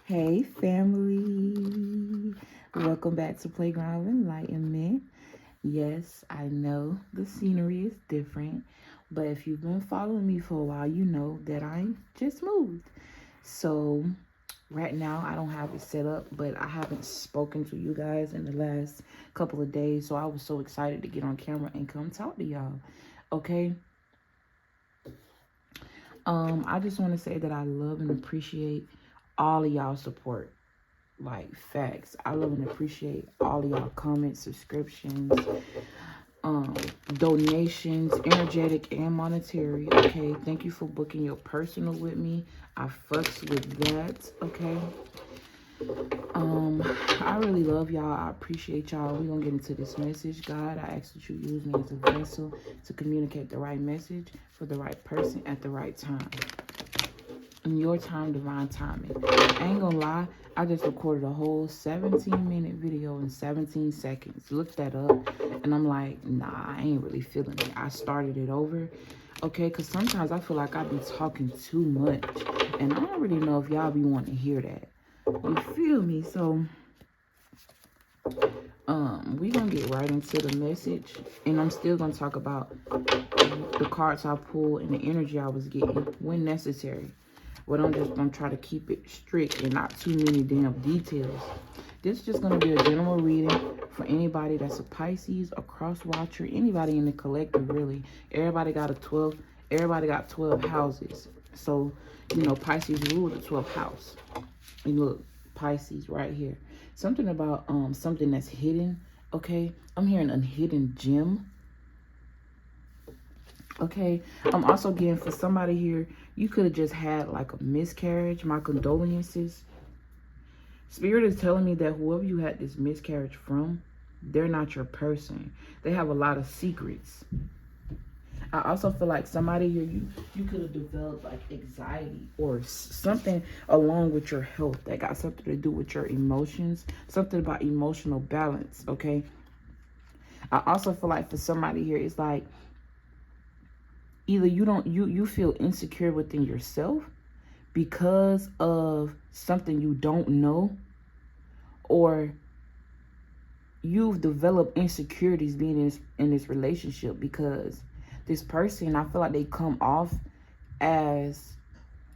Hey family, welcome back to Playground of Enlightenment. Yes, I know the scenery is different, but if you've been following me for a while, you know that I just moved. So right now I don't have it set up, but I haven't spoken to you guys in the last couple of days, so I was so excited to get on camera and come talk to y'all. Okay. I just want to say that I love and appreciate all of y'all support. Like, facts. I love and appreciate all of y'all comments, subscriptions, donations, energetic and monetary. Okay, thank you for booking your personal with me. I fucks with that. Okay. I really love y'all. I appreciate y'all. We're gonna get into this message. God, I ask that you use me as a vessel to communicate the right message for the right person at the right time. In your time, divine timing. I ain't gonna lie, I just recorded a whole 17-minute video in 17 seconds. Look that up, and I'm like, nah, I ain't really feeling it. I started it over, okay? Because sometimes I feel like I be talking too much, and I don't really know if y'all be wanting to hear that. You feel me? So, we gonna get right into the message, and I'm still gonna talk about the cards I pulled and the energy I was getting when necessary. But I'm just going to try to keep it strict and not too many damn details. This is just going to be a general reading for anybody that's a Pisces, a cross watcher, anybody in the collective, really. Everybody got 12 houses. So, you know, Pisces rule the 12th house. And look, Pisces right here. Something about something that's hidden, okay? I'm hearing a hidden gem. Okay, I'm also getting for somebody here, you could have just had like a miscarriage. My condolences. Spirit is telling me that whoever you had this miscarriage from, they're not your person. They have a lot of secrets. I also feel like somebody here, you could have developed like anxiety or something along with your health that got something to do with your emotions, something about emotional balance, okay? I also feel like for somebody here, it's like, either you feel insecure within yourself because of something you don't know, or you've developed insecurities being in this relationship because this person, I feel like they come off as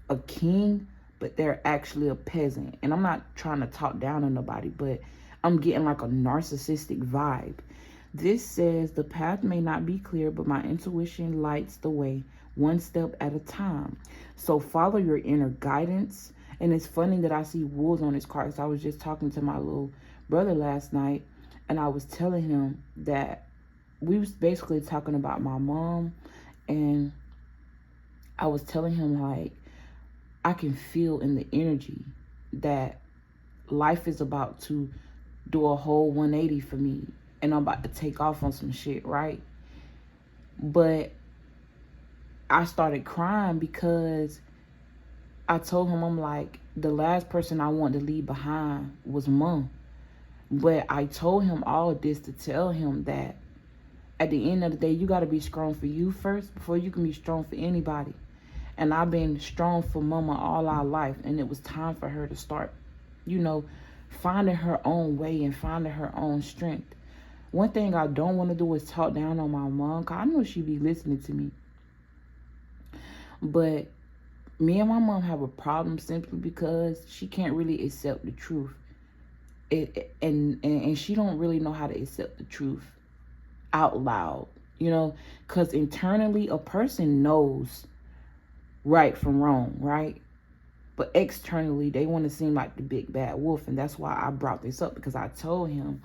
a king, but they're actually a peasant. And I'm not trying to talk down on nobody, but I'm getting like a narcissistic vibe. This says the path may not be clear, but my intuition lights the way, one step at a time. So follow your inner guidance. And it's funny that I see wolves on this card, because I was just talking to my little brother last night, and I was telling him that we was basically talking about my mom, and I was telling him, like, I can feel in the energy that life is about to do a whole 180 for me, and I'm about to take off on some shit, right? But I started crying because I told him, I'm like, the last person I wanted to leave behind was Mom. But I told him all of this to tell him that at the end of the day, you got to be strong for you first before you can be strong for anybody. And I've been strong for Mama all our life, and it was time for her to start, you know, finding her own way and finding her own strength. One thing I don't want to do is talk down on my mom, because I know she be listening to me. But me and my mom have a problem simply because she can't really accept the truth. And she don't really know how to accept the truth out loud, you know, because internally a person knows right from wrong, right? But externally they want to seem like the big bad wolf. And that's why I brought this up, because I told him,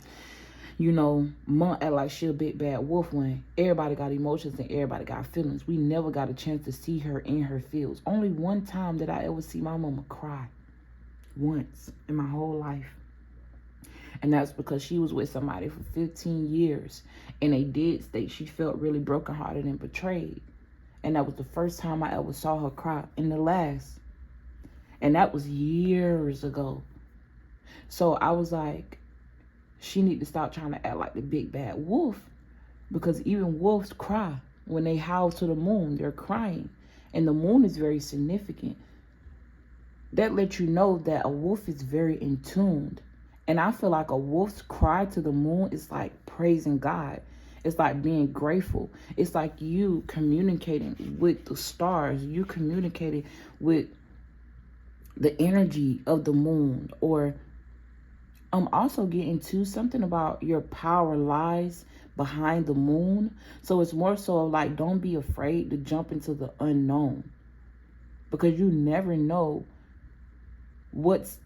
you know, Mom act like she a big bad wolf when everybody got emotions and everybody got feelings. We never got a chance to see her in her feels. Only one time did I ever see my mama cry. Once in my whole life. And that's because she was with somebody for 15 years. And they did state she felt really brokenhearted and betrayed. And that was the first time I ever saw her cry, and the last. And that was years ago. So I was like, she need to stop trying to act like the big bad wolf, because even wolves cry. When they howl to the moon, they're crying. And the moon is very significant. that lets you know that a wolf is very in tuned. And I feel like a wolf's cry to the moon is like praising God. It's like being grateful. It's like you communicating with the stars. You communicating with the energy of the moon. Or I'm also getting to something about your power lies behind the moon. So it's more so like, don't be afraid to jump into the unknown, because you never know what's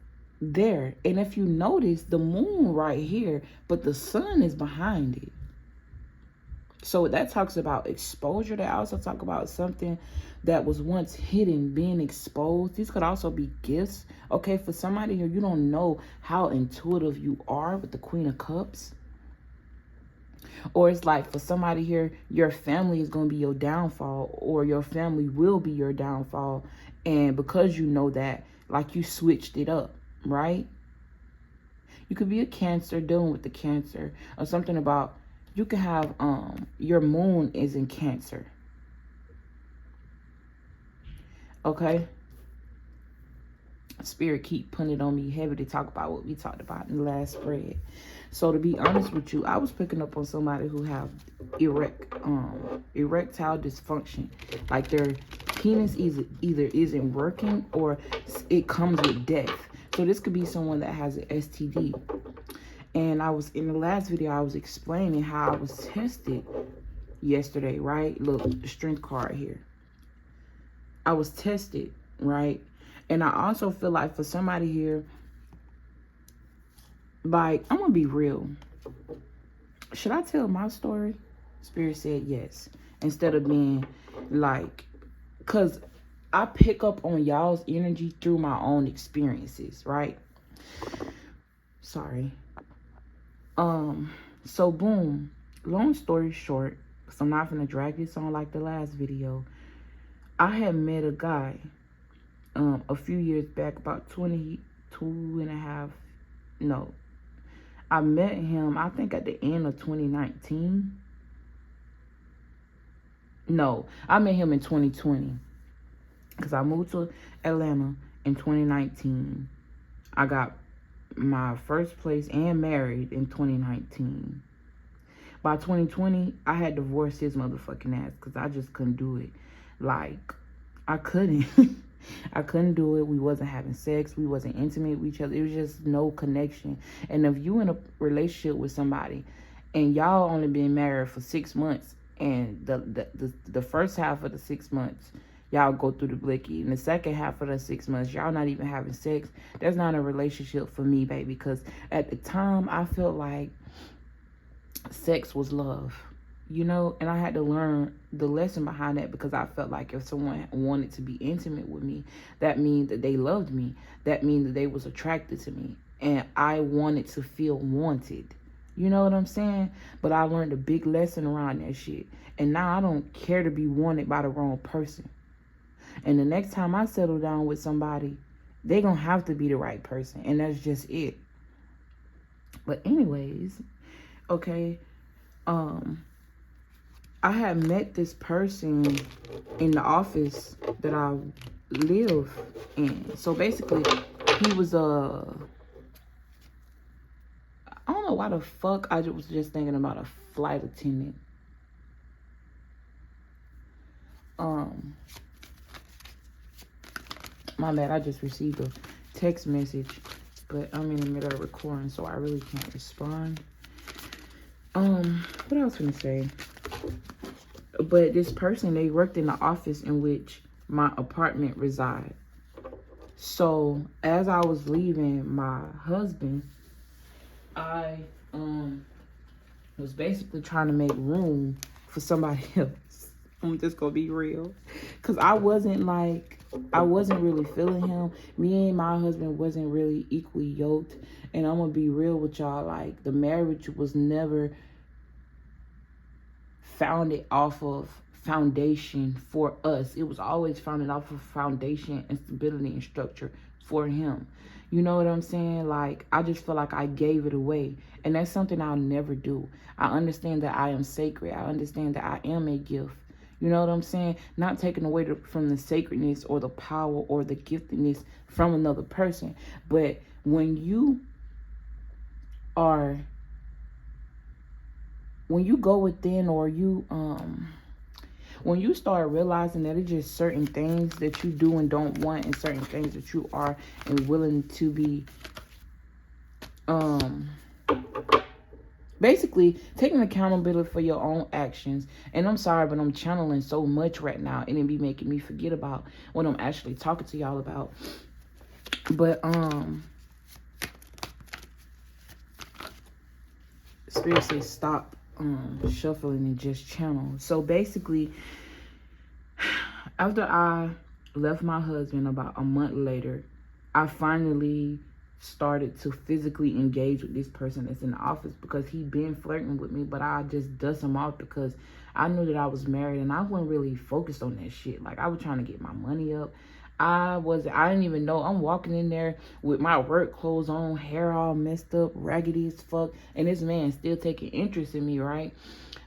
there. And if you notice, the moon right here, but the sun is behind it. So that talks about exposure. That also talk about something that was once hidden being exposed. These could also be gifts. Okay, for somebody here, you don't know how intuitive you are with the Queen of Cups. Or it's like for somebody here, your family is going to be your downfall, or your family will be your downfall. And because you know that, like, you switched it up, right? You could be a Cancer, dealing with the Cancer, or something about, you could have, your moon is in Cancer. Okay? Spirit keep putting it on me heavy to talk about what we talked about in the last spread. So to be honest with you, I was picking up on somebody who have erectile dysfunction. Like their penis either isn't working, or it comes with death. So this could be someone that has an STD. And I was, in the last video, I was explaining how I was tested yesterday, right? Look, the strength card here. I was tested, right? And I also feel like for somebody here, like, I'm going to be real. Should I tell my story? Spirit said yes. Instead of being like, because I pick up on y'all's energy through my own experiences, right? Sorry. So boom, long story short, because I'm not going to drag this on like the last video. I had met a guy a few years back, about 22 and a half, no. I met him, I think at the end of 2019. No, I met him in 2020. Because I moved to Atlanta in 2019. I got my first place and married in 2019. By 2020, I had divorced his motherfucking ass because I just couldn't do it. Like, I couldn't. I couldn't do it. We wasn't having sex. We wasn't intimate with each other. It was just no connection. And if you in a relationship with somebody and y'all only been married for 6 months, and the first half of the 6 months, y'all go through the blicky, and the second half of the 6 months, y'all not even having sex, that's not a relationship for me, baby. Because at the time, I felt like sex was love. You know, and I had to learn the lesson behind that, because I felt like if someone wanted to be intimate with me, that means that they loved me. That means that they was attracted to me. And I wanted to feel wanted. You know what I'm saying? But I learned a big lesson around that shit. And now I don't care to be wanted by the wrong person. And the next time I settle down with somebody, they gonna have to be the right person. And that's just it. But anyways, okay, I had met this person in the office that I live in. So basically, he was I don't know why the fuck I was just thinking about a flight attendant. My bad, I just received a text message, but I'm in the middle of recording, so I really can't respond. What else can I say? But this person, they worked in the office in which my apartment resides. So as I was leaving my husband, I was basically trying to make room for somebody else. I'm just gonna be real, because I wasn't really feeling him. Me and my husband wasn't really equally yoked. And I'm gonna be real with y'all, like, the marriage was never founded off of foundation for us. It was always founded off of foundation and stability and structure for him. You know what I'm saying? Like, I just feel like I gave it away. And that's something I'll never do. I understand that I am sacred. I understand that I am a gift. You know what I'm saying? Not taking away from the sacredness or the power or the giftedness from another person. But when you go within, or you when you start realizing that it's just certain things that you do and don't want, and certain things that you are and willing to be basically taking accountability for your own actions. And I'm sorry, but I'm channeling so much right now, and it be making me forget about what I'm actually talking to y'all about. But Spirit says stop shuffling and just channel. So basically, after I left my husband, about a month later, I finally started to physically engage with this person that's in the office, because he'd been flirting with me, but I just dust him off because I knew that I was married and I wasn't really focused on that shit. Like, I was trying to get my money up. I didn't even know. I'm walking in there with my work clothes on, hair all messed up, raggedy as fuck, and this man still taking interest in me, right?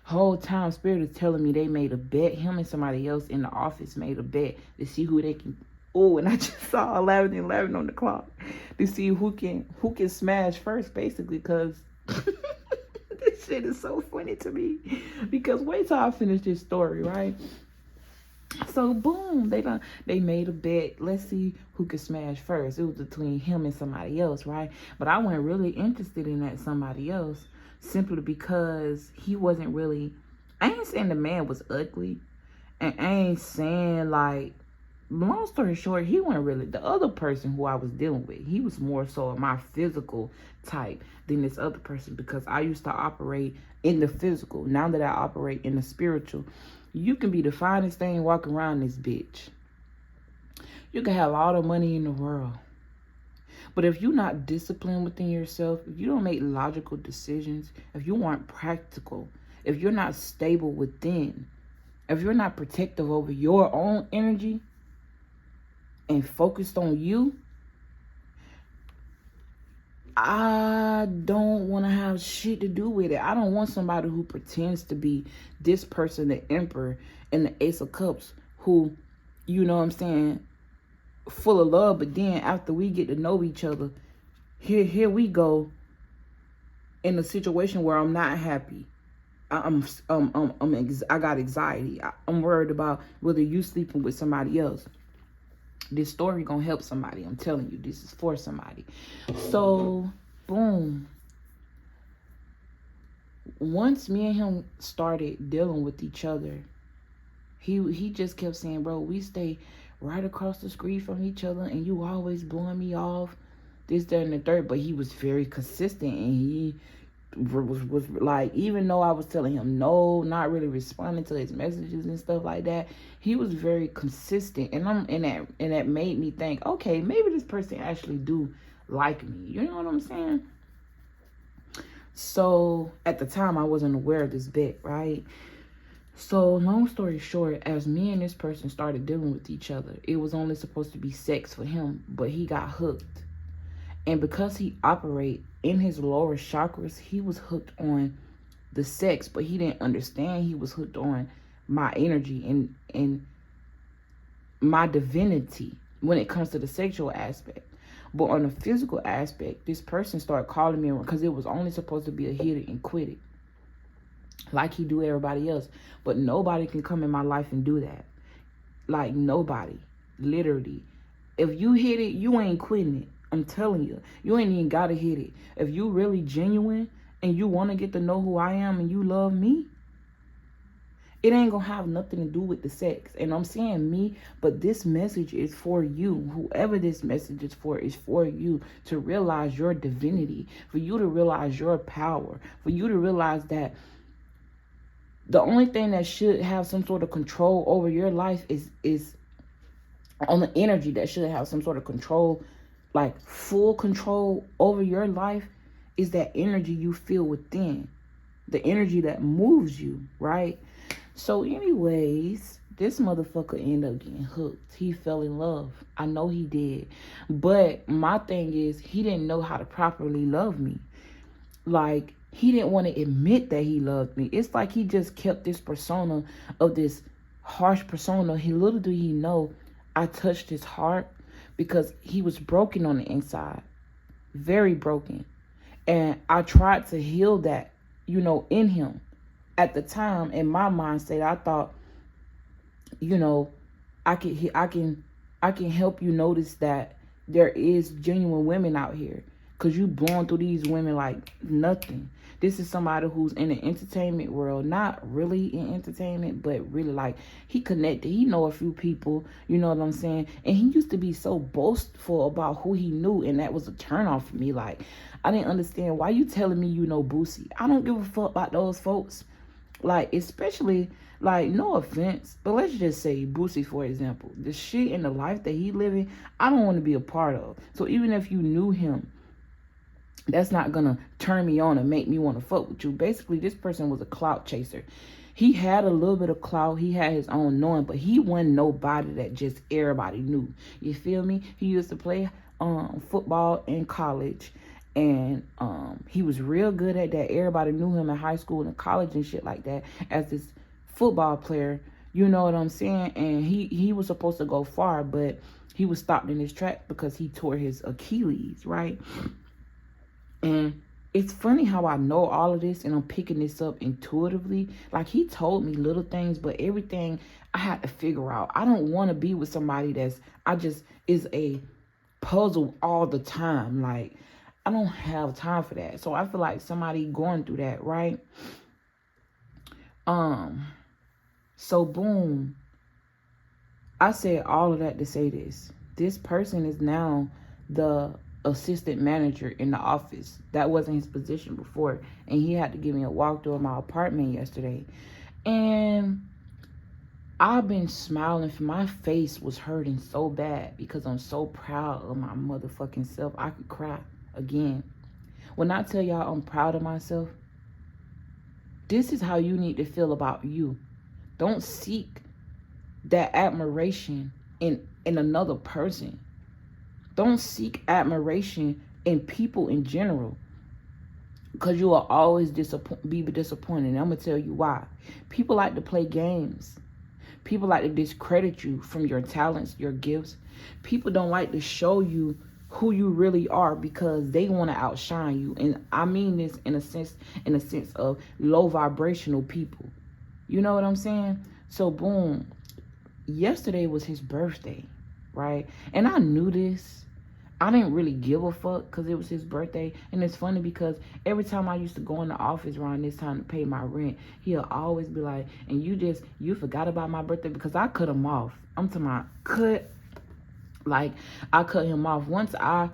Whole time, Spirit is telling me they made a bet. Him and somebody else in the office made a bet to see who they can. Oh, and I just saw 11:11 on the clock to see who can smash first, basically, because this shit is so funny to me. Because wait till I finish this story, right? So boom, they made a bet. Let's see who could smash first. It was between him and somebody else, right? But I wasn't really interested in that somebody else, simply because he wasn't really. I ain't saying the man was ugly, and I ain't saying, like, long story short, he wasn't really the other person who I was dealing with. He was more so of my physical type than this other person, because I used to operate in the physical. Now that I operate in the spiritual, you can be the finest thing walking around this bitch. You can have all the money in the world, but if you're not disciplined within yourself, if you don't make logical decisions, if you aren't practical, if you're not stable within, if you're not protective over your own energy and focused on you, I don't want to have shit to do with it. I don't want somebody who pretends to be this person, the Emperor and the Ace of Cups, who, you know what I'm saying, full of love, but then after we get to know each other, here we go in a situation where I'm not happy. I got anxiety. I'm worried about whether you sleeping with somebody else. This story gonna help somebody. I'm telling you, this is for somebody. So, boom. Once me and him started dealing with each other, he just kept saying, bro, we stay right across the street from each other, and you always blowing me off, this, that, and the third. But he was very consistent, and he was like, even though I was telling him no, not really responding to his messages and stuff like that, he was very consistent, and that made me think, okay, maybe this person actually do like me. You know what I'm saying? So at the time, I wasn't aware of this bet, right? So long story short, as me and this person started dealing with each other, it was only supposed to be sex for him, but he got hooked. And because he operate in his lower chakras, he was hooked on the sex, but he didn't understand he was hooked on my energy and my divinity when it comes to the sexual aspect. But on the physical aspect, this person started calling me, because it was only supposed to be a hit it and quit it, like he do everybody else. But nobody can come in my life and do that. Like, nobody. Literally. If you hit it, you ain't quitting it. I'm telling you, you ain't even gotta hit it. If you really genuine and you want to get to know who I am and you love me, it ain't gonna have nothing to do with the sex. And I'm saying me, but this message is for you. Whoever this message is for you to realize your divinity, for you to realize your power, for you to realize that the only thing that should have some sort of control over your life is on the energy that should have some sort of control, like full control over your life, is that energy you feel within, the energy that moves you, right? So anyways, this motherfucker ended up getting hooked. He fell in love. I know he did. But my thing is, he didn't know how to properly love me. Like, he didn't want to admit that he loved me. It's like he just kept this persona of this harsh persona. Little did he know I touched his heart, because he was broken on the inside, very broken. And I tried to heal that, in him. At the time, in my mindset, I thought, I can help you notice that there is genuine women out here, because you blowing through these women like nothing. This is somebody who's in the entertainment world, not really in entertainment, but really like he connected. He know a few people, you know what I'm saying? And he used to be so boastful about who he knew, and that was a turnoff for me. Like, I didn't understand, why you telling me you know Boosie? I don't give a fuck about those folks. Like, especially, like, no offense, but let's just say Boosie, for example. The shit and the life that he living, I don't want to be a part of. So even if you knew him, that's not gonna turn me on and make me want to fuck with you. Basically, this person was a clout chaser. He had a little bit of clout. He had his own knowing, but he wasn't nobody that just everybody knew. You feel me? He used to play football in college, and he was real good at that. Everybody knew him in high school and college and shit like that as this football player. You know what I'm saying? And he was supposed to go far, but he was stopped in his track because he tore his Achilles, right? And it's funny how I know all of this and I'm picking this up intuitively. Like, he told me little things, but everything I had to figure out. I don't want to be with somebody is a puzzle all the time. Like, I don't have time for that. So I feel like somebody going through that, right? So boom. I said all of that to say this. This person is now the assistant manager in the office. That wasn't his position before. And he had to give me a walkthrough of my apartment yesterday. And I've been smiling. My face was hurting so bad because I'm so proud of my motherfucking self. I could cry again. When I tell y'all I'm proud of myself, this is how you need to feel about you. Don't seek that admiration in another person. Don't seek admiration in people in general, because you will always be disappointed. And I'm going to tell you why. People like to play games. People like to discredit you from your talents, your gifts. People don't like to show you who you really are because they want to outshine you. And I mean this in a sense of low vibrational people. You know what I'm saying? So boom, yesterday was his birthday, right? And I knew this. I didn't really give a fuck because it was his birthday. And it's funny because every time I used to go in the office around this time to pay my rent, he'll always be like, and you forgot about my birthday, because I cut him off. I'm talking about I cut him off. Once I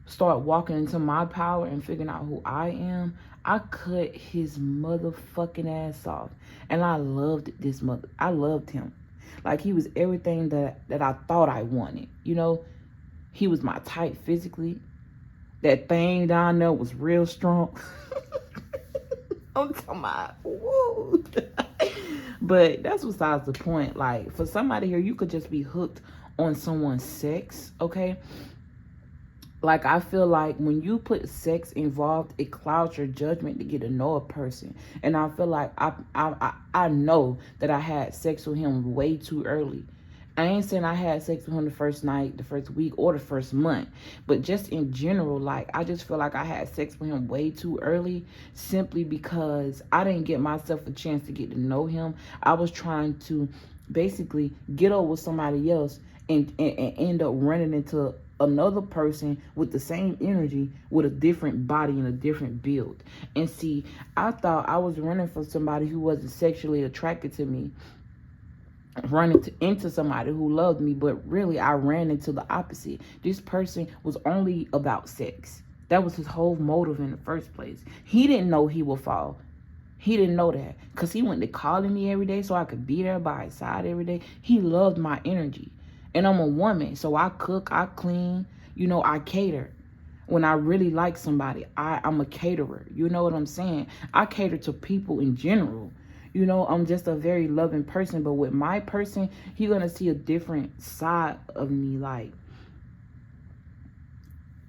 start walking into my power and figuring out who I am, I cut his motherfucking ass off. And I loved I loved him. Like, he was everything that I thought I wanted, you know? He was my type physically. That thing down there was real strong. I'm talking about, woo. But that's besides the point. Like, for somebody here, you could just be hooked on someone's sex, okay? Like, I feel like when you put sex involved, it clouds your judgment to get to know a person. And I feel like I know that I had sex with him way too early. I ain't saying I had sex with him the first night, the first week, or the first month. But just in general, like, I just feel like I had sex with him way too early, simply because I didn't get myself a chance to get to know him. I was trying to basically get over with somebody else and end up running into another person with the same energy, with a different body and a different build. And see, I thought I was running for somebody who wasn't sexually attracted to me, running into somebody who loved me, but really I ran into the opposite. This person was only about sex. That was his whole motive in the first place. He didn't know he would fall. He didn't know that, because he went to calling me every day so I could be there by his side every day. He loved my energy. And I'm a woman, so I cook, I clean, you know, I cater. When I really like somebody, I'm a caterer. You know what I'm saying? I cater to people in general. You know, I'm just a very loving person. But with my person, you're going to see a different side of me. Like,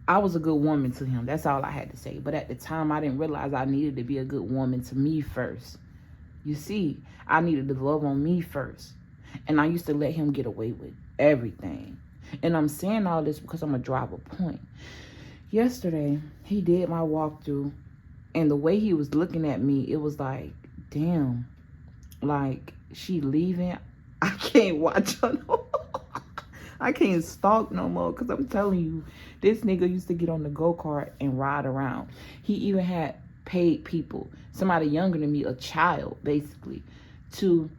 I was a good woman to him. That's all I had to say. But at the time, I didn't realize I needed to be a good woman to me first. You see, I needed to love on me first. And I used to let him get away with everything. And I'm saying all this because I'm going to drive a point. Yesterday, he did my walkthrough. And the way he was looking at me, it was like, damn. Like, she leaving. I can't watch her no more. I can't stalk no more. Because I'm telling you, this nigga used to get on the go-kart and ride around. He even had paid people, somebody younger than me, a child, basically, to,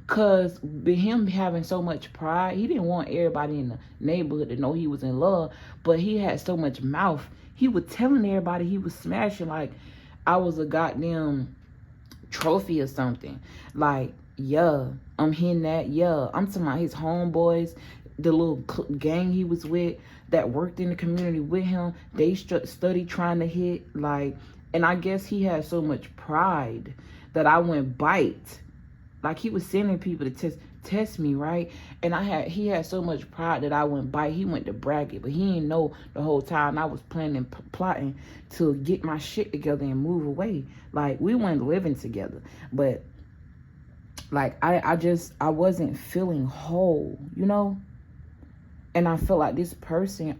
because him having so much pride, he didn't want everybody in the neighborhood to know he was in love, but he had so much mouth. He was telling everybody he was smashing like I was a goddamn trophy or something. Like, yeah, I'm hitting that. Yeah, I'm talking about his homeboys, the little gang he was with that worked in the community with him. They studied trying to hit, like, and I guess he had so much pride that I went bite. Like, he was sending people to test me, right? And he had so much pride that I went bite. He went to brag it, but he didn't know the whole time I was planning, plotting to get my shit together and move away. Like, we weren't living together, but like I wasn't feeling whole, you know? And I felt like this person,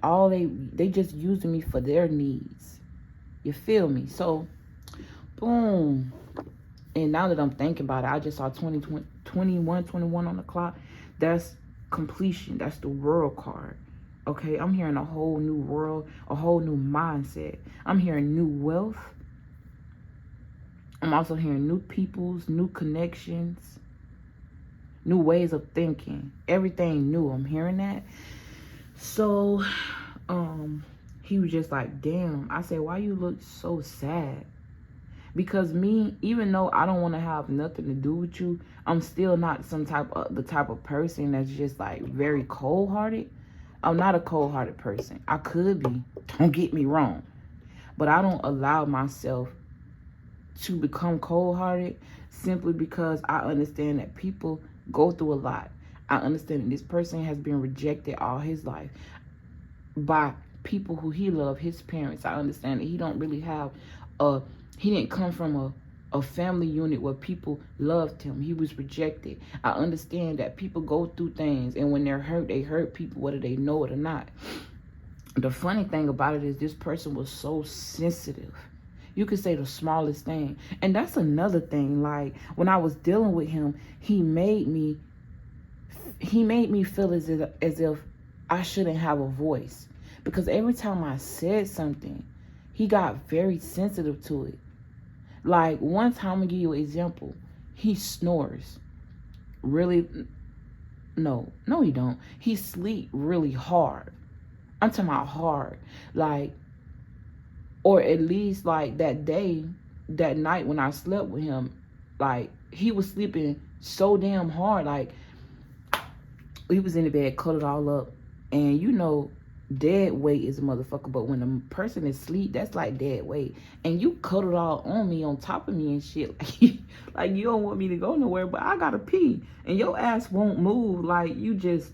they just using me for their needs. You feel me? So, boom. And now that I'm thinking about it, I just saw 21 on the clock. That's completion. That's the world card. Okay, I'm hearing a whole new world, a whole new mindset. I'm hearing new wealth. I'm also hearing new peoples, new connections, new ways of thinking. Everything new. I'm hearing that. So, he was just like, damn. I said, why you look so sad? Because me, even though I don't want to have nothing to do with you, I'm still not the type of person that's just like very cold-hearted. I'm not a cold-hearted person. I could be. Don't get me wrong. But I don't allow myself to become cold-hearted simply because I understand that people go through a lot. I understand that this person has been rejected all his life by people who he loved, his parents. I understand that he don't really have he didn't come from a family unit where people loved him. He was rejected. I understand that people go through things, and when they're hurt, they hurt people, whether they know it or not. The funny thing about it is this person was so sensitive. You could say the smallest thing. And that's another thing. Like, when I was dealing with him, he made me feel as if I shouldn't have a voice. Because every time I said something, he got very sensitive to it. Like, one time, I'm going to give you an example. He snores. Really? No, he don't. He sleep really hard. I'm talking about hard. Like, or at least, like, that night when I slept with him, like, he was sleeping so damn hard. Like, he was in the bed, cuddled all up. And, you know, dead weight is a motherfucker, but when a person is asleep, that's like dead weight. And you cuddled all on me, on top of me and shit. Like, you don't want me to go nowhere, but I gotta pee. And your ass won't move. Like, you just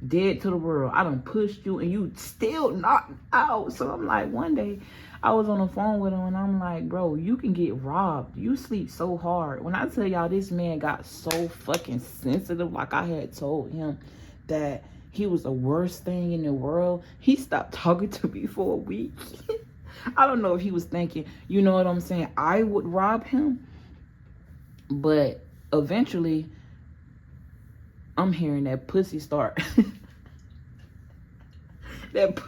dead to the world. I done pushed you and you still knocked out. So I'm like, one day I was on the phone with him and I'm like, bro, you can get robbed. You sleep so hard. When I tell y'all, this man got so fucking sensitive, like I had told him that he was the worst thing in the world. He stopped talking to me for a week. I don't know if he was thinking, you know what I'm saying, I would rob him. But eventually, I'm hearing that pussy start. The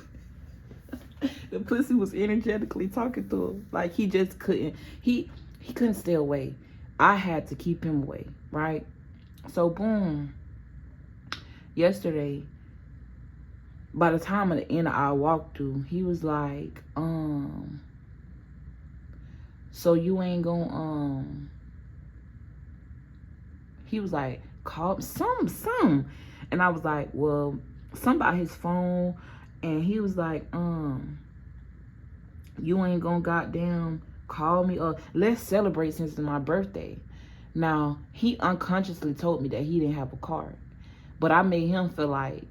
pussy was energetically talking to him. Like, he just couldn't. He couldn't stay away. I had to keep him away, right? So, boom. Yesterday, by the time of the end of our walkthrough, he was like, so you ain't gonna, he was like, call some. And I was like, well, something about his phone. And he was like, you ain't gonna goddamn call me, let's celebrate since it's my birthday. Now, he unconsciously told me that he didn't have a card. But I made him feel like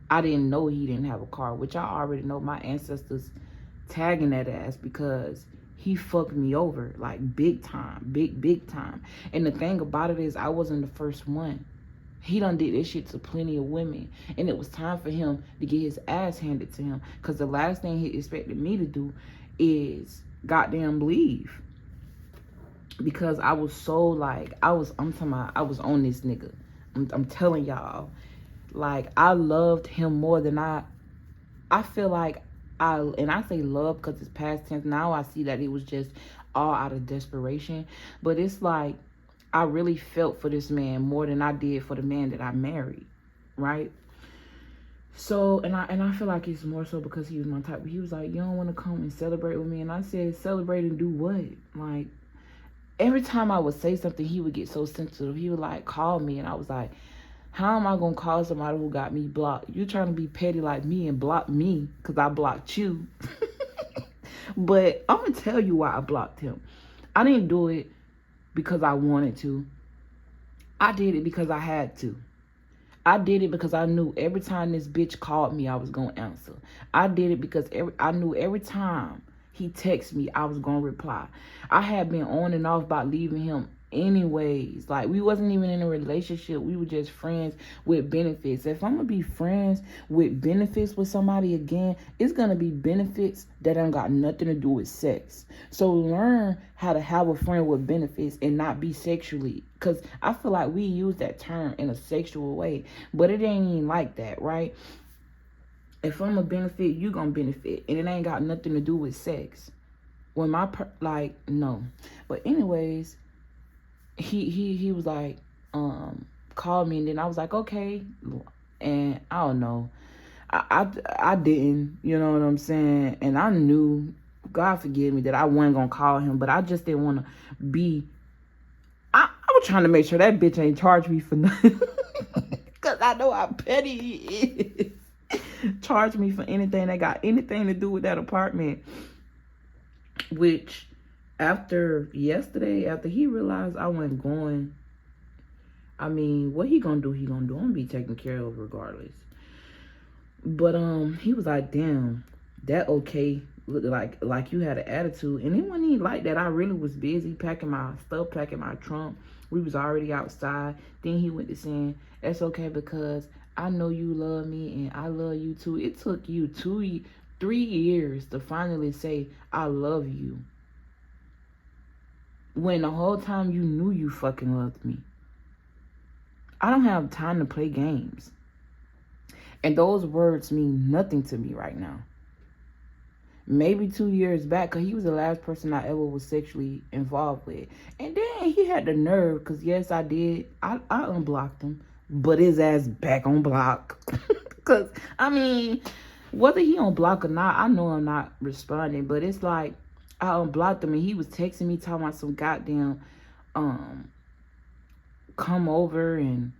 I didn't know he didn't have a card, which I already know my ancestors tagging that ass because he fucked me over, like big time, big time. And the thing about it is I wasn't the first one. He done did this shit to plenty of women. And it was time for him to get his ass handed to him. Because the last thing he expected me to do is goddamn leave. Because I was so like, I'm talking about, I was on this nigga. I'm telling y'all. Like, I loved him more than I feel like and I say love because it's past tense. Now I see that it was just all out of desperation. But it's like, I really felt for this man more than I did for the man that I married, right? So, and I feel like it's more so because he was my type. He was like, you don't want to come and celebrate with me? And I said, celebrate and do what? Like, every time I would say something, he would get so sensitive. He would like call me, and I was like, how am I going to call somebody who got me blocked? You're trying to be petty like me and block me because I blocked you. But I'm going to tell you why I blocked him. I didn't do it because I wanted to. I did it because I had to. I did it because I knew every time this bitch called me, I was going to answer. I did it because I knew every time he texted me, I was going to reply. I had been on and off about leaving him anyways. Like, we wasn't even in a relationship. We were just friends with benefits. If I'm going to be friends with benefits with somebody again, it's going to be benefits that ain't got nothing to do with sex. So learn how to have a friend with benefits and not be sexually. Because I feel like we use that term in a sexual way. But it ain't even like that, right? If I'm a benefit, you gonna benefit. And it ain't got nothing to do with sex. When like, no. But anyways, he was like, called me, and then I was like, okay. And I don't know. I didn't, you know what I'm saying? And I knew, God forgive me, that I wasn't gonna call him, but I just didn't want to be, I was trying to make sure that bitch ain't charge me for nothing. Because I know how petty he is. Charge me for anything that got anything to do with that apartment. Which, after yesterday, after he realized I wasn't going, I mean, what he gonna do, he gonna do. I'm gonna be taken care of regardless. But he was like, damn, that okay, looked like you had an attitude. And it wasn't even like that. I really was busy packing my stuff, packing my trunk. We was already outside. Then he went to saying, that's okay because I know you love me and I love you too. It took you 3 years to finally say, I love you. When the whole time you knew you fucking loved me. I don't have time to play games. And those words mean nothing to me right now. Maybe 2 years back, because he was the last person I ever was sexually involved with. And then he had the nerve, because yes, I did. I unblocked him. But his ass back on block. Because, I mean, whether he on block or not, I know I'm not responding. But it's like, I unblocked him and he was texting me talking about some goddamn, come over, and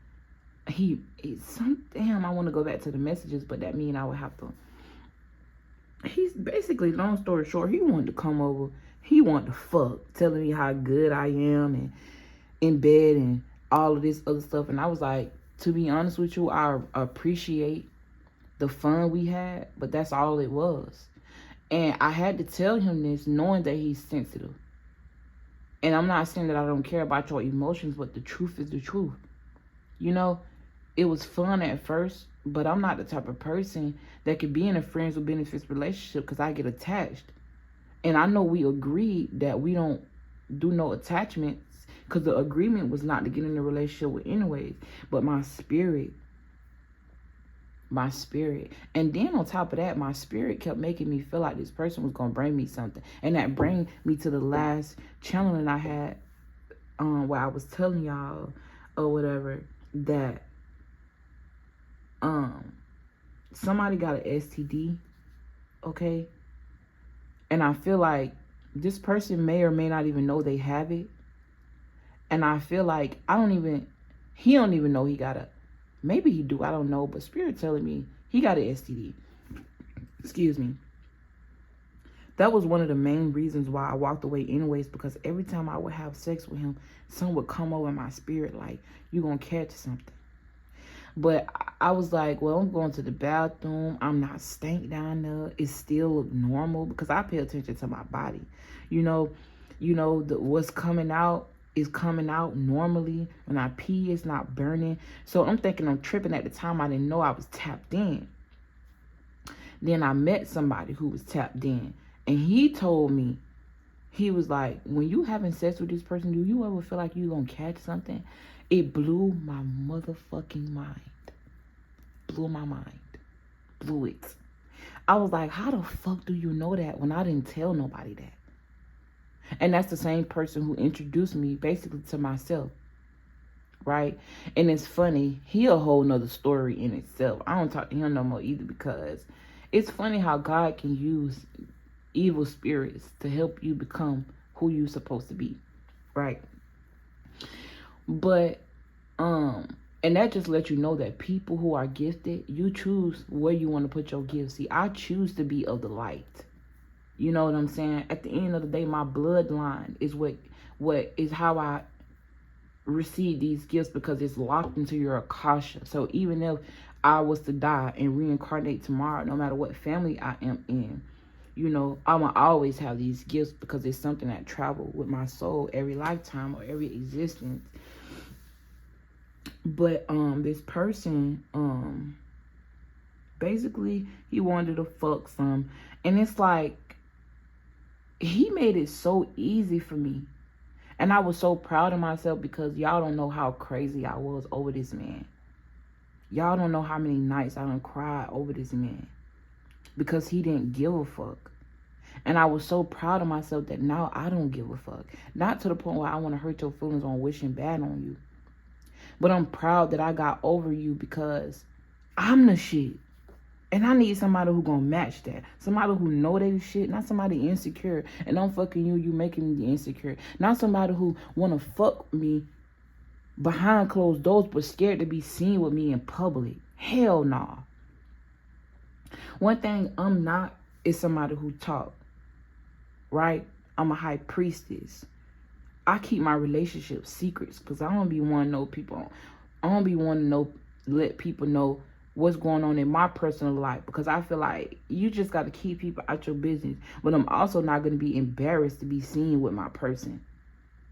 damn, I want to go back to the messages, but that mean I would have to. He's basically, long story short, he wanted to come over. He wanted to fuck, telling me how good I am and in bed and all of this other stuff. And I was like, to be honest with you, I appreciate the fun we had, but that's all it was. And I had to tell him this knowing that he's sensitive. And I'm not saying that I don't care about your emotions, but the truth is the truth. You know, it was fun at first, but I'm not the type of person that could be in a friends with benefits relationship because I get attached. And I know we agreed that we don't do no attachments because the agreement was not to get in a relationship with anyways. But my spirit. And then on top of that, my spirit kept making me feel like this person was going to bring me something. And that bring me to the last channel that I had where I was telling y'all or whatever that somebody got an STD, okay? And I feel like this person may or may not even know they have it. And I feel like he don't even know he got a, maybe he do, I don't know, but spirit telling me he got an STD. Excuse me. That was one of the main reasons why I walked away anyways, because every time I would have sex with him, something would come over my spirit like, you gonna catch something. But I was like, well, I'm going to the bathroom. I'm not stank down there. It still look normal because I pay attention to my body. What's coming out is coming out normally. When I pee, it's not burning. So I'm thinking I'm tripping. At the time, I didn't know I was tapped in. Then I met somebody who was tapped in. And he told me, he was like, when you having sex with this person, do you ever feel like you gonna catch something? It blew my motherfucking mind. Blew my mind. Blew it. I was like, how the fuck do you know that when I didn't tell nobody that? And that's the same person who introduced me basically to myself. Right? And it's funny, he a whole nother story in itself. I don't talk to him no more either, because it's funny how God can use evil spirits to help you become who you're supposed to be. Right? But and that just lets you know that people who are gifted, you choose where you want to put your gifts. See, I choose to be of the light. You know what I'm saying? At the end of the day, my bloodline is what is how I receive these gifts, because it's locked into your akasha. So even if I was to die and reincarnate tomorrow, no matter what family I am in, I'ma always have these gifts, because it's something that travel with my soul every lifetime or every existence. But this person, basically he wanted to fuck some, and it's like he made it so easy for me. And I was so proud of myself, because y'all don't know how crazy I was over this man. Y'all don't know how many nights I done cried over this man, because he didn't give a fuck. And I was so proud of myself that now I don't give a fuck. Not to the point where I want to hurt your feelings on wishing bad on you. But I'm proud that I got over you, because I'm the shit. And I need somebody who gonna match that. Somebody who know they shit, not somebody insecure. And I'm fucking you making me insecure. Not somebody who wanna fuck me behind closed doors but scared to be seen with me in public. Hell nah. One thing I'm not is somebody who talk. Right? I'm a high priestess. I keep my relationships secrets, because I don't be wanting to know people. I don't be wanting to let people know what's going on in my personal life, because I feel like you just got to keep people out your business. But I'm also not going to be embarrassed to be seen with my person.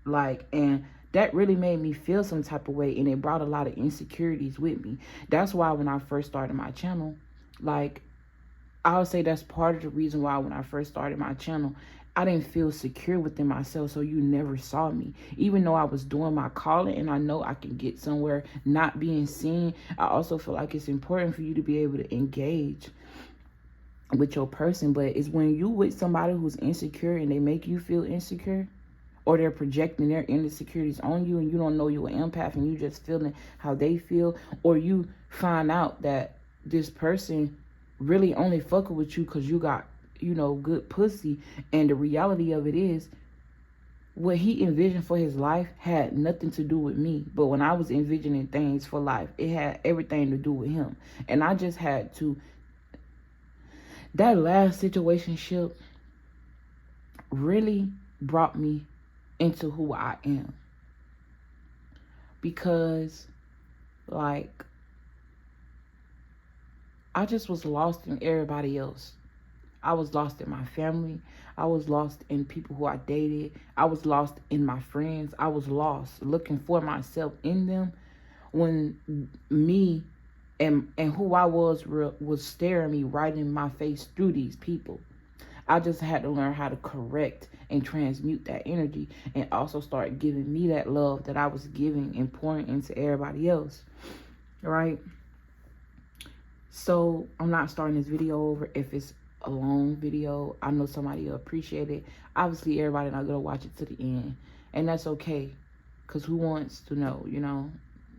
And that really made me feel some type of way, and it brought a lot of insecurities with me. That's why when I first started my channel, I would say that's part of the reason why when I first started my channel, I didn't feel secure within myself, so you never saw me. Even though I was doing my calling and I know I can get somewhere not being seen, I also feel like it's important for you to be able to engage with your person. But it's when you with somebody who's insecure and they make you feel insecure, or they're projecting their insecurities on you, and you don't know you're an empath and you just feeling how they feel, or you find out that this person really only fucking with you because you got good pussy, and the reality of it is what he envisioned for his life had nothing to do with me. But when I was envisioning things for life, it had everything to do with him. And I just had to, that last situationship really brought me into who I am, because I just was lost in everybody else. I was lost in my family. I was lost in people who I dated. I was lost in my friends. I was lost looking for myself in them, when me and who I was staring me right in my face through these people. I just had to learn how to correct and transmute that energy, and also start giving me that love that I was giving and pouring into everybody else. Right? So I'm not starting this video over if it's a long video. I know somebody will appreciate it. Obviously, everybody not gonna watch it to the end, and that's okay, because who wants to know,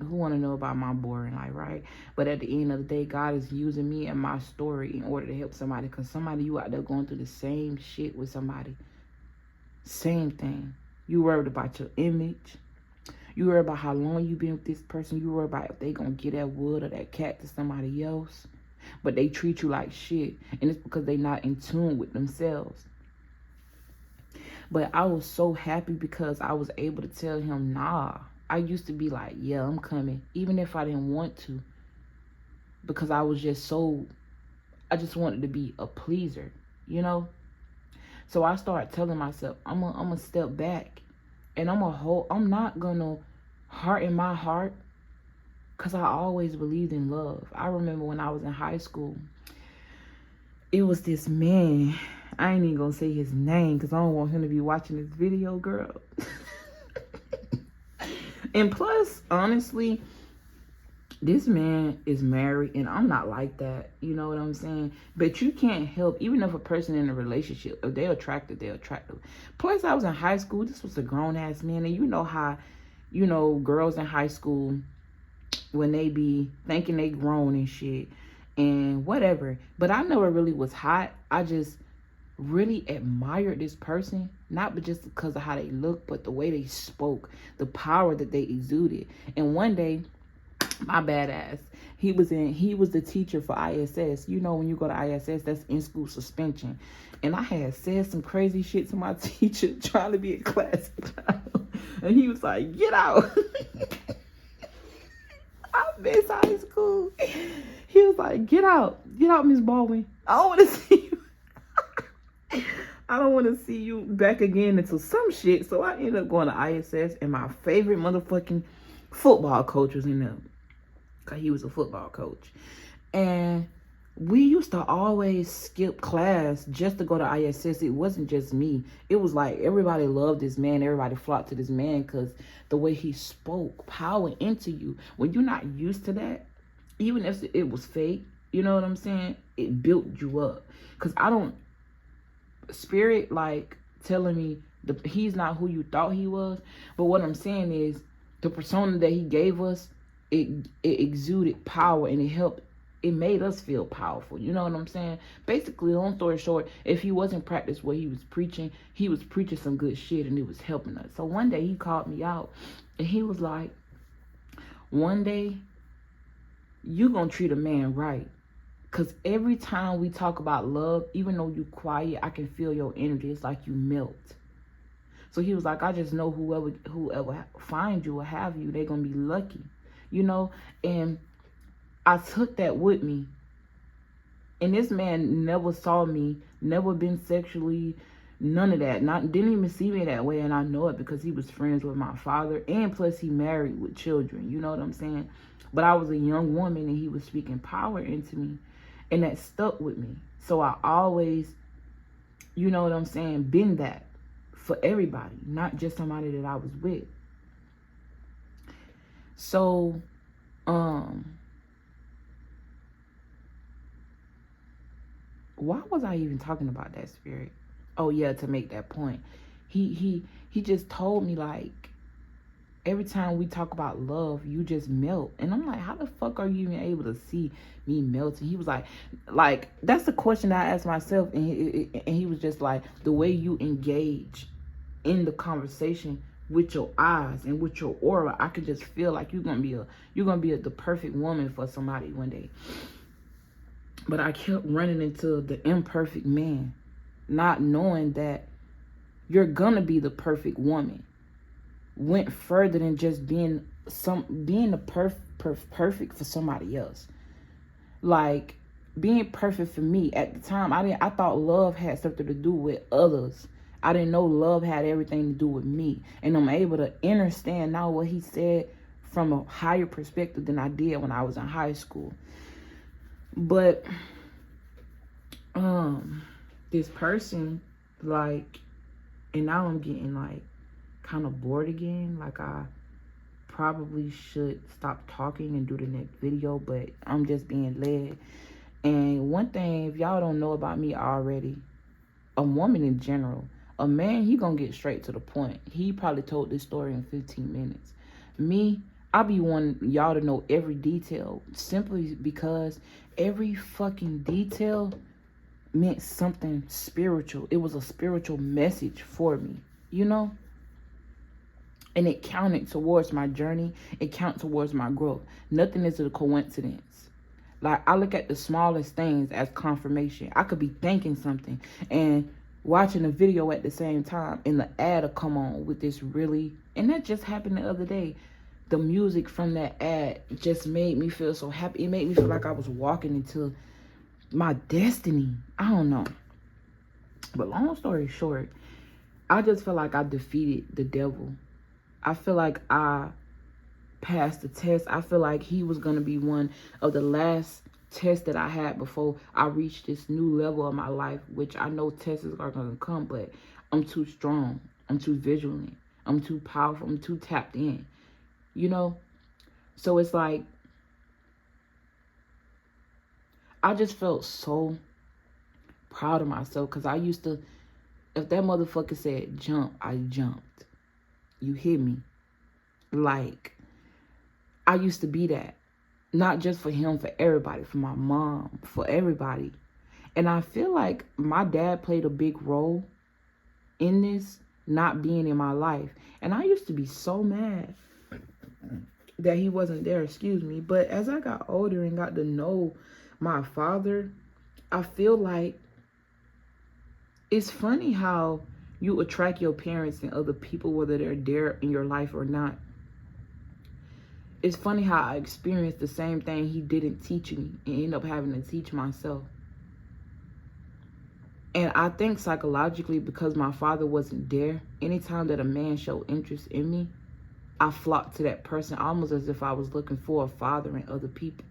who want to know about my boring life, right? But at the end of the day, God is using me and my story in order to help somebody, because somebody, you out there going through the same shit with somebody. Same thing. You worried about your image. You worried about how long you been with this person. You worried about if they gonna get that wood or that cat to somebody else. But they treat you like shit, and it's because they not in tune with themselves. But I was so happy, because I was able to tell him, nah. I used to be like, yeah, I'm coming, even if I didn't want to. because I was just so, I just wanted to be a pleaser, you know? So I started telling myself, I'm gonna step back, and I'm not gonna harden my heart, because I always believed in love. I remember when I was in high school, it was this man, I ain't even gonna say his name because I don't want him to be watching this video, girl. And plus, honestly, this man is married, and I'm not like that. You know what I'm saying? But you can't help, even if a person in a relationship, if they're attractive, they're attractive. Plus, I was in high school. This was a grown-ass man, and you know how, you know, girls in high school, when they be thinking they grown and shit, and whatever. But I never really was hot. I just really admired this person, not just because of how they looked, but the way they spoke, the power that they exuded. And one day, my badass, he was the teacher for ISS. You know, when you go to ISS, that's in school suspension. And I had said some crazy shit to my teacher trying to be a class clown, and he was like, get out. I miss high school. He was like, get out, Miss Baldwin, I don't want to see you. I don't want to see you back again into some shit. So I ended up going to ISS, and my favorite motherfucking football coach was in there, because he was a football coach. And we used to always skip class just to go to ISS. It wasn't just me. It was like everybody loved this man. Everybody flocked to this man because the way he spoke power into you. When you're not used to that, even if it was fake, you know what I'm saying? It built you up. Because spirit like telling me he's not who you thought he was. But what I'm saying is the persona that he gave us, it exuded power, and it made us feel powerful. You know what I'm saying? Basically, long story short, if he wasn't practicing what he was preaching some good shit, and it was helping us. So one day he called me out, and he was like, one day you gonna treat a man right. Because every time we talk about love, even though you quiet, I can feel your energy. It's like you melt. So he was like, I just know whoever finds you or have you, they're going to be lucky. You know? And I took that with me. And this man never saw me, never been sexually, none of that. Didn't even see me that way. And I know it because he was friends with my father. And plus he married with children. You know what I'm saying? But I was a young woman, and he was speaking power into me. And that stuck with me. So I always, you know what I'm saying, been that for everybody, not just somebody that I was with. So, why was I even talking about that, spirit? Oh yeah, to make that point. He just told me, like, every time we talk about love, you just melt. And I'm like, how the fuck are you even able to see me melting? He was like, that's the question that I asked myself. And he was just like, the way you engage in the conversation with your eyes and with your aura, I could just feel like you're gonna be the perfect woman for somebody one day. But I kept running into the imperfect man, not knowing that you're gonna be the perfect woman. Went further than just being the perfect for somebody else. Like being perfect for me at the time, I thought love had something to do with others. I didn't know love had everything to do with me. And I'm able to understand now what he said from a higher perspective than I did when I was in high school. But this person, like, and now I'm getting like kind of bored again. Like I probably should stop talking and do the next video, but I'm just being led. And one thing, if y'all don't know about me already, a woman in general, a man, he gonna get straight to the point. He probably told this story in 15 minutes. Me, I be wanting y'all to know every detail, simply because every fucking detail meant something spiritual. It was a spiritual message for me, you know? And it counted towards my journey. It counted towards my growth. Nothing is a coincidence. Like, I look at the smallest things as confirmation. I could be thinking something and watching a video at the same time, and the ad will come on with this really, and that just happened the other day. the music from that ad just made me feel so happy. It made me feel like I was walking into my destiny. I don't know. But long story short, I just feel like I defeated the devil. I feel like I passed the test. I feel like he was going to be one of the last tests that I had before I reached this new level of my life, which I know tests are going to come, but I'm too strong. I'm too vigilant. I'm too powerful. I'm too tapped in, you know? So it's like, I just felt so proud of myself, because I used to, if that motherfucker said jump, I jumped. You hear me? Like, I used to be that. Not just for him, for everybody, for my mom, for everybody. And I feel like my dad played a big role in this not being in my life. And I used to be so mad that he wasn't there, excuse me. But as I got older and got to know my father, I feel like it's funny how you attract your parents and other people, whether they're there in your life or not. It's funny how I experienced the same thing he didn't teach me and end up having to teach myself. And I think psychologically, because my father wasn't there, anytime that a man showed interest in me, I flocked to that person almost as if I was looking for a father in other people.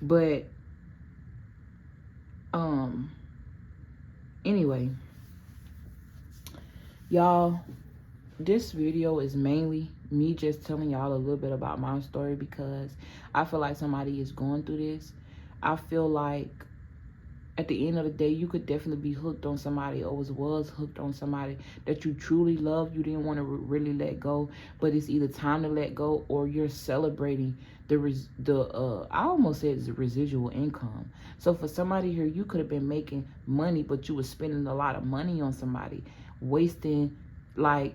But, anyway, y'all, this video is mainly me just telling y'all a little bit about my story, because I feel like somebody is going through this. I feel like at the end of the day, you could definitely be hooked on somebody, or was hooked on somebody that you truly love. You didn't want to really let go, but it's either time to let go, or you're celebrating I almost said it's a residual income. So for somebody here, you could have been making money, but you were spending a lot of money on somebody, wasting, like,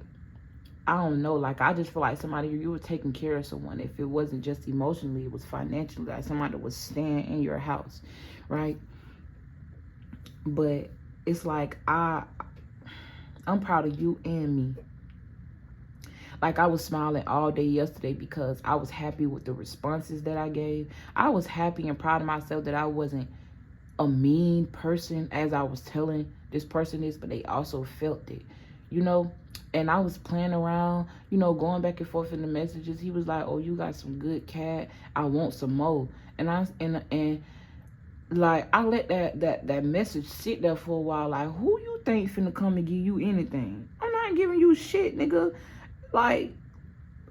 I don't know, like, I just feel like somebody, you were taking care of someone. If it wasn't just emotionally, it was financially, like somebody was staying in your house, right? But it's like, I'm proud of you and me. Like, I was smiling all day yesterday because I was happy with the responses that I gave. I was happy and proud of myself that I wasn't a mean person as I was telling this person this, but they also felt it, you know? And I was playing around, you know, going back and forth in the messages. He was like, oh, you got some good cat. I want some more. And like, I let that message sit there for a while. Like, who you think finna come and give you anything? I'm not giving you shit, nigga. Like,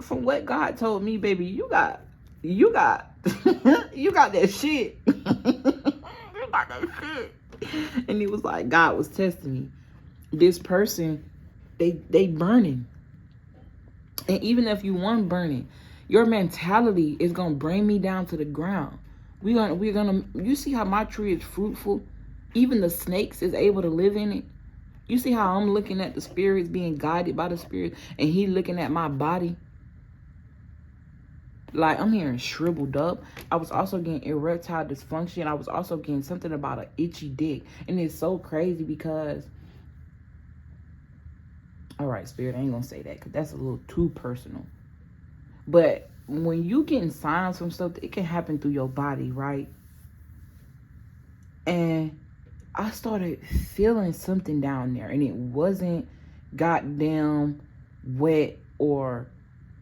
from what God told me, baby, you got you got that shit. You got that shit. And he was like, God was testing me. This person, they burning. And even if you weren't burning, your mentality is gonna bring me down to the ground. We're gonna you see how my tree is fruitful? Even the snakes is able to live in it. You see how I'm looking at the spirits, being guided by the spirit, and he looking at my body? Like, I'm hearing shriveled up. I was also getting erectile dysfunction. I was also getting something about an itchy dick. And it's so crazy because, all right, spirit, I ain't gonna say that because that's a little too personal. But when you getting signs from stuff, it can happen through your body, right? And I started feeling something down there, and it wasn't goddamn wet or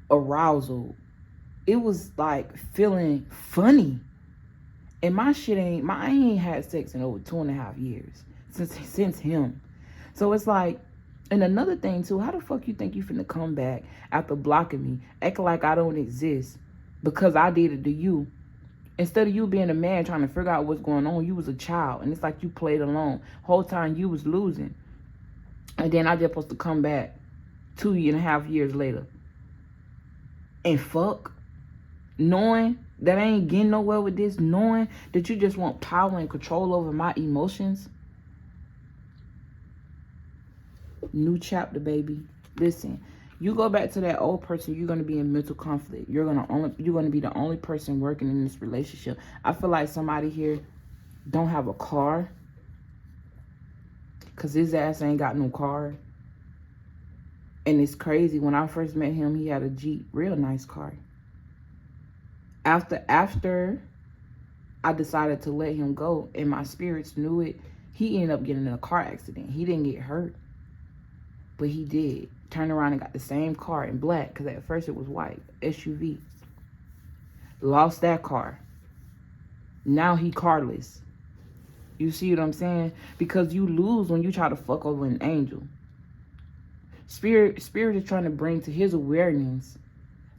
arousal. It was like feeling funny. And I ain't had sex in over 2.5 years since him. So it's like, and another thing too, how the fuck you think you finna come back after blocking me, acting like I don't exist because I did it to you? Instead of you being a man trying to figure out what's going on, you was a child. And it's like you played alone. Whole time you was losing. And then I just supposed to come back 2.5 years later. And fuck. Knowing that I ain't getting nowhere with this. Knowing that you just want power and control over my emotions. New chapter, baby. Listen. You go back to that old person, you're going to be in mental conflict. You're going to be the only person working in this relationship. I feel like somebody here don't have a car because his ass ain't got no car. And it's crazy. When I first met him, he had a Jeep, real nice car. After I decided to let him go, and my spirits knew it, he ended up getting in a car accident. He didn't get hurt, but he did. Turned around and got the same car in black, because at first it was white, SUV. Lost that car. Now he carless. You see what I'm saying? Because you lose when you try to fuck over an angel. Spirit is trying to bring to his awareness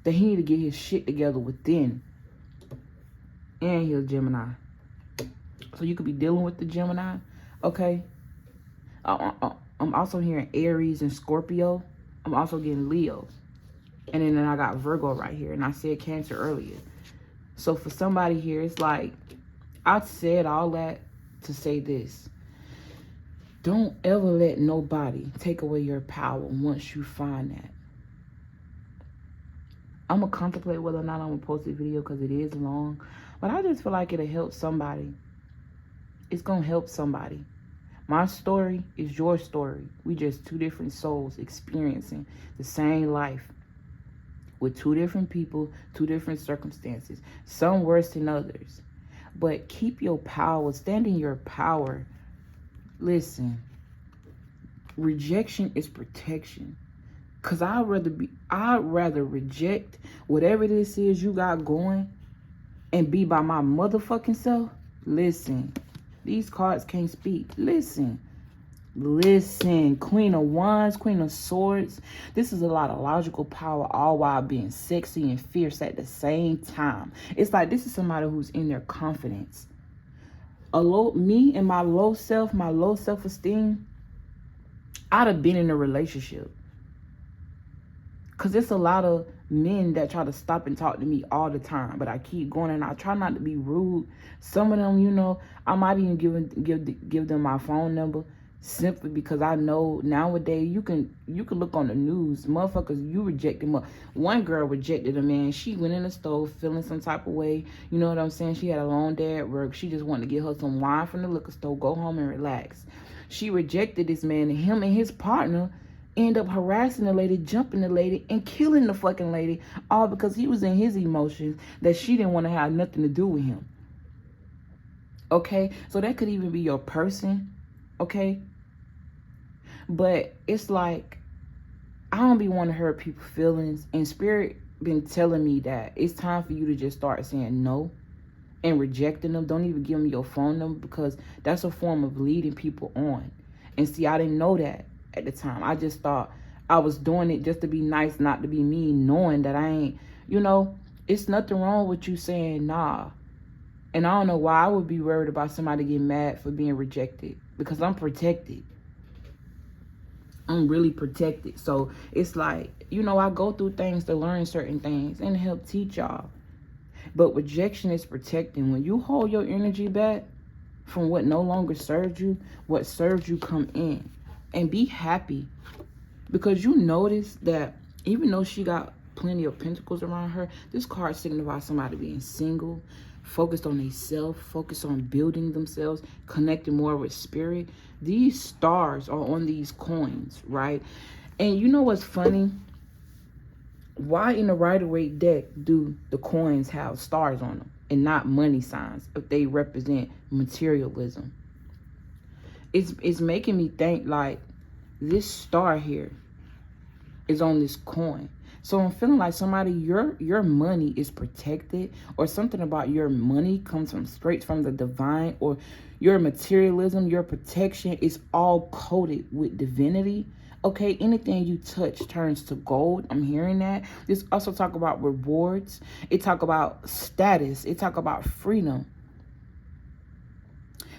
that he need to get his shit together within. And he's a Gemini. So you could be dealing with the Gemini, okay? I'm also hearing Aries and Scorpio. I'm also getting Leo. And then I got Virgo right here. And I said Cancer earlier. So for somebody here, it's like, I said all that to say this. Don't ever let nobody take away your power once you find that. I'm going to contemplate whether or not I'm going to post this video because it is long. But I just feel like it'll help somebody. It's going to help somebody. My story is your story. We just two different souls experiencing the same life with two different people, two different circumstances. Some worse than others. But keep your power. Stand in your power. Listen. Rejection is protection. Because I'd rather reject whatever this is you got going and be by my motherfucking self. Listen. These cards can't speak. Listen. Queen of Wands, Queen of Swords. This is a lot of logical power, all while being sexy and fierce at the same time. It's like this is somebody who's in their confidence. Me and my low self-esteem, I'd have been in a relationship. Because there's a lot of men that try to stop and talk to me all the time. But I keep going and I try not to be rude. Some of them, you know, I might even give them my phone number. Simply because I know nowadays you can look on the news. Motherfuckers, you reject them. One girl rejected a man. She went in the store feeling some type of way. You know what I'm saying? She had a long day at work. She just wanted to get her some wine from the liquor store, go home and relax. She rejected this man, and him and his partner end up harassing the lady, jumping the lady, and killing the fucking lady, all because he was in his emotions that she didn't want to have nothing to do with him. Okay? So that could even be your person. Okay? But it's like, I don't be wanting to hurt people's feelings. And Spirit been telling me that it's time for you to just start saying no and rejecting them. Don't even give them your phone number, because that's a form of leading people on. And see, I didn't know that at the time. I just thought I was doing it just to be nice, not to be mean, knowing that I ain't, you know, it's nothing wrong with you saying nah. And I don't know why I would be worried about somebody getting mad for being rejected, because I'm protected. I'm really protected. So it's like, you know, I go through things to learn certain things and help teach y'all. But rejection is protecting. When you hold your energy back from what no longer serves you, what serves you come in. And be happy. Because you notice that even though she got plenty of pentacles around her, this card signifies somebody being single, focused on themselves, focused on building themselves, connecting more with spirit. These stars are on these coins, right? And you know what's funny? Why in the Rider-Waite deck do the coins have stars on them and not money signs if they represent materialism? It's making me think like this star here is on this coin. So I'm feeling like somebody, your money is protected, or something about your money comes from straight from the divine, or your materialism, your protection is all coated with divinity. Okay, anything you touch turns to gold. I'm hearing that. This also talk about rewards. It talk about status. It talk about freedom.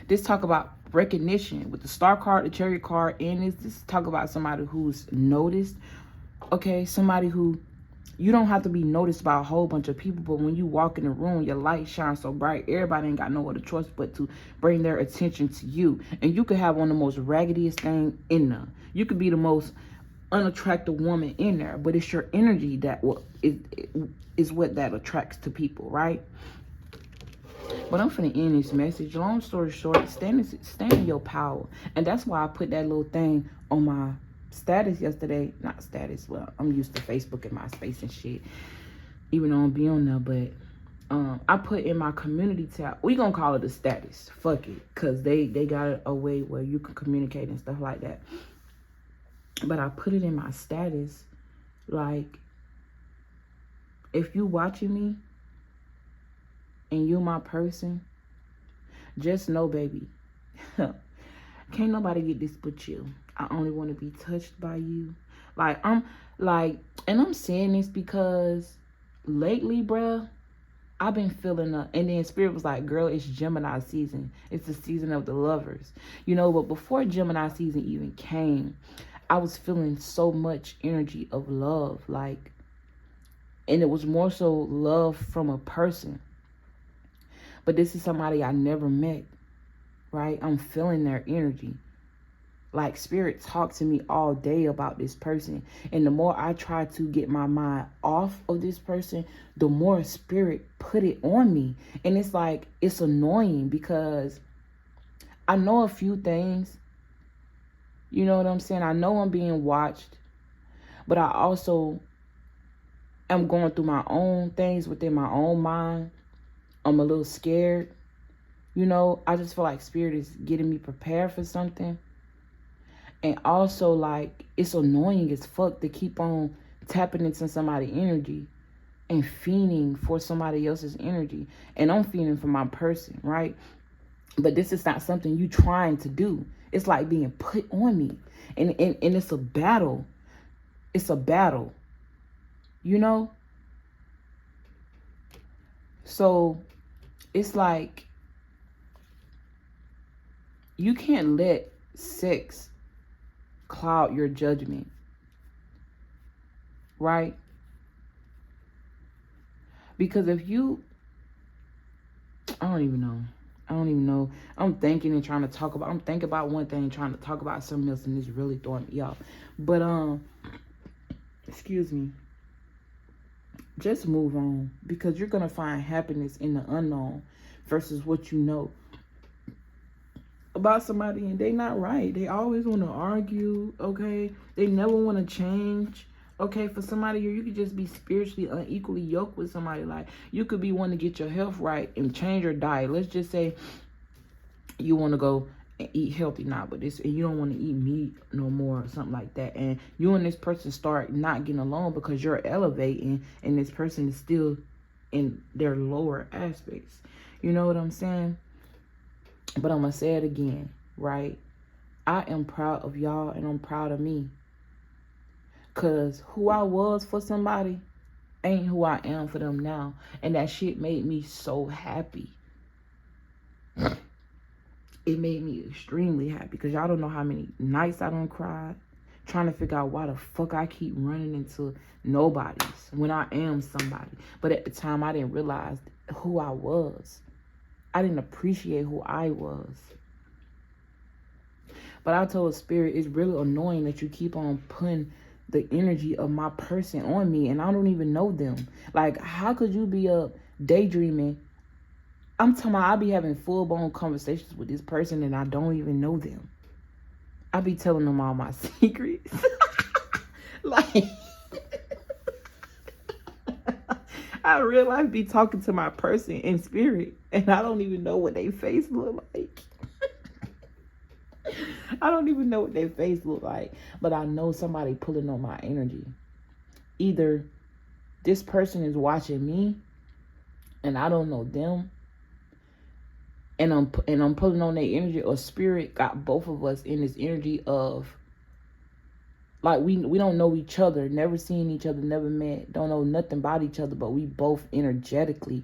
This talk about recognition with the star card, the chariot card, and this talk about somebody who's noticed. Okay, somebody who, you don't have to be noticed by a whole bunch of people, but when you walk in the room, your light shines so bright, everybody ain't got no other choice but to bring their attention to you. And you could have one of the most raggediest thing in there. You could be the most unattractive woman in there, but it's your energy that is what that attracts to people, right? But I'm finna end this message. Long story short, stand in your power. And that's why I put that little thing on status yesterday. Not status. Well, I'm used to Facebook and MySpace and shit. Even though I don't be on there, but I put in my community tab. We gonna call it a status. Fuck it, cause they got a way where you can communicate and stuff like that. But I put it in my status, like, if you watching me and you my person, just know, baby, can't nobody get this but you. I only want to be touched by you. Like, and I'm saying this because lately, bruh, I've been feeling and then Spirit was like, girl, it's Gemini season. It's the season of the lovers. You know, but before Gemini season even came, I was feeling so much energy of love. Like, and it was more so love from a person. But this is somebody I never met, right? I'm feeling their energy. Like, Spirit talked to me all day about this person. And the more I try to get my mind off of this person, the more Spirit put it on me. And it's like, it's annoying because I know a few things. You know what I'm saying? I know I'm being watched. But I also am going through my own things within my own mind. I'm a little scared. You know, I just feel like Spirit is getting me prepared for something. And also, like, it's annoying as fuck to keep on tapping into somebody's energy and fiending for somebody else's energy. And I'm fiending for my person, right? But this is not something you trying to do. It's like being put on me. And it's a battle. It's a battle. You know? So, it's like, you can't let sex cloud your judgment, right? Because if you, I don't even know. I'm thinking and trying to talk about, I'm thinking about one thing and trying to talk about something else, and it's really throwing me off. But excuse me. Just move on, because you're gonna find happiness in the unknown versus what you know about somebody, and they not right. They always want to argue, okay? They never want to change, okay? For somebody here, you could just be spiritually unequally yoked with somebody. Like, you could be wanting to get your health right and change your diet. Let's just say you want to go and eat healthy now, but this, and you don't want to eat meat no more or something like that, and you and this person start not getting along because you're elevating and this person is still in their lower aspects. You know what I'm saying? But I'm going to say it again, right? I am proud of y'all and I'm proud of me. Because who I was for somebody ain't who I am for them now. And that shit made me so happy. It made me extremely happy. Because y'all don't know how many nights I done cried trying to figure out why the fuck I keep running into nobody's when I am somebody. But at the time, I didn't realize who I was. I didn't appreciate who I was. But I told Spirit, it's really annoying that you keep on putting the energy of my person on me and I don't even know them. Like, how could you be up daydreaming? I'm talking about, I be having full-blown conversations with this person and I don't even know them. I be telling them all my secrets. Like, I real life be talking to my person in spirit and I don't even know what their face look like. I don't even know what their face look like, but I know somebody pulling on my energy. Either this person is watching me and I don't know them, and I'm pulling on their energy, or Spirit got both of us in this energy of, like, we don't know each other, never seen each other, never met, don't know nothing about each other, but we both energetically,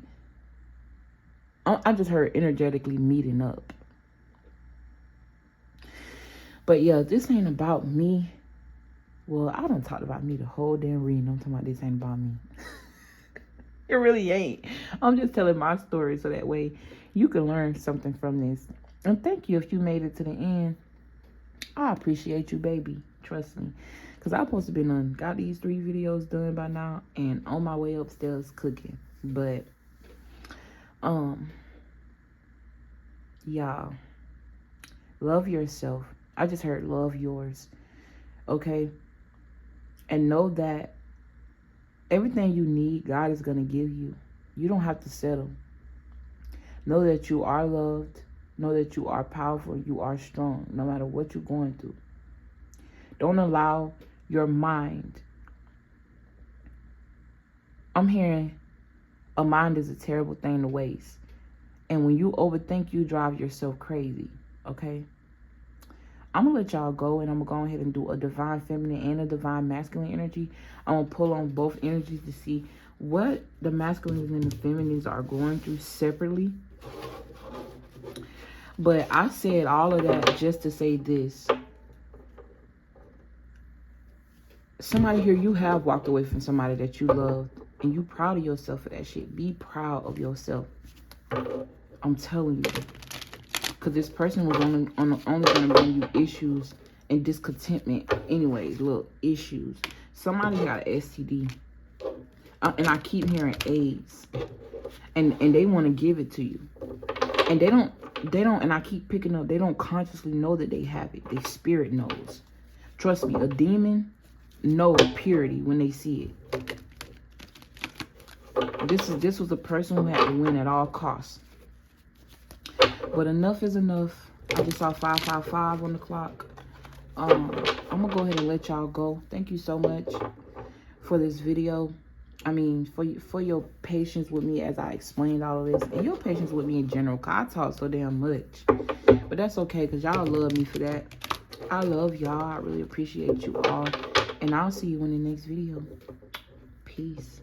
I just heard energetically meeting up. But yeah, this ain't about me. Well, I done talked about me the whole damn reading. I'm talking about this ain't about me. It really ain't. I'm just telling my story so that way you can learn something from this. And thank you if you made it to the end. I appreciate you, baby. Trust me. Because I'm supposed to be got these 3 videos done by now and on my way upstairs cooking. But, y'all, love yourself. I just heard love yours. Okay? And know that everything you need, God is going to give you. You don't have to settle. Know that you are loved. Know that you are powerful. You are strong, no matter what you're going through. Don't allow your mind. I'm hearing a mind is a terrible thing to waste. And when you overthink, you drive yourself crazy. Okay? I'm going to let y'all go, and I'm going to go ahead and do a divine feminine and a divine masculine energy. I'm going to pull on both energies to see what the masculines and the feminines are going through separately. But I said all of that just to say this. Somebody here, you have walked away from somebody that you loved, and you proud of yourself for that shit. Be proud of yourself. I'm telling you. Because this person was only going to bring you issues and discontentment. Anyways, look, issues. Somebody got an STD. And I keep hearing AIDS. And they want to give it to you. And they don't, and I keep picking up, they don't consciously know that they have it. Their spirit knows. Trust me, a demon knows purity when they see it. This was a person who had to win at all costs. But enough is enough. I just saw 555 on the clock. I'm going to go ahead and let y'all go. Thank you so much for this video. I mean, for your patience with me as I explained all of this. And your patience with me in general. Because I talk so damn much. But that's okay, because y'all love me for that. I love y'all. I really appreciate you all. And I'll see you in the next video. Peace.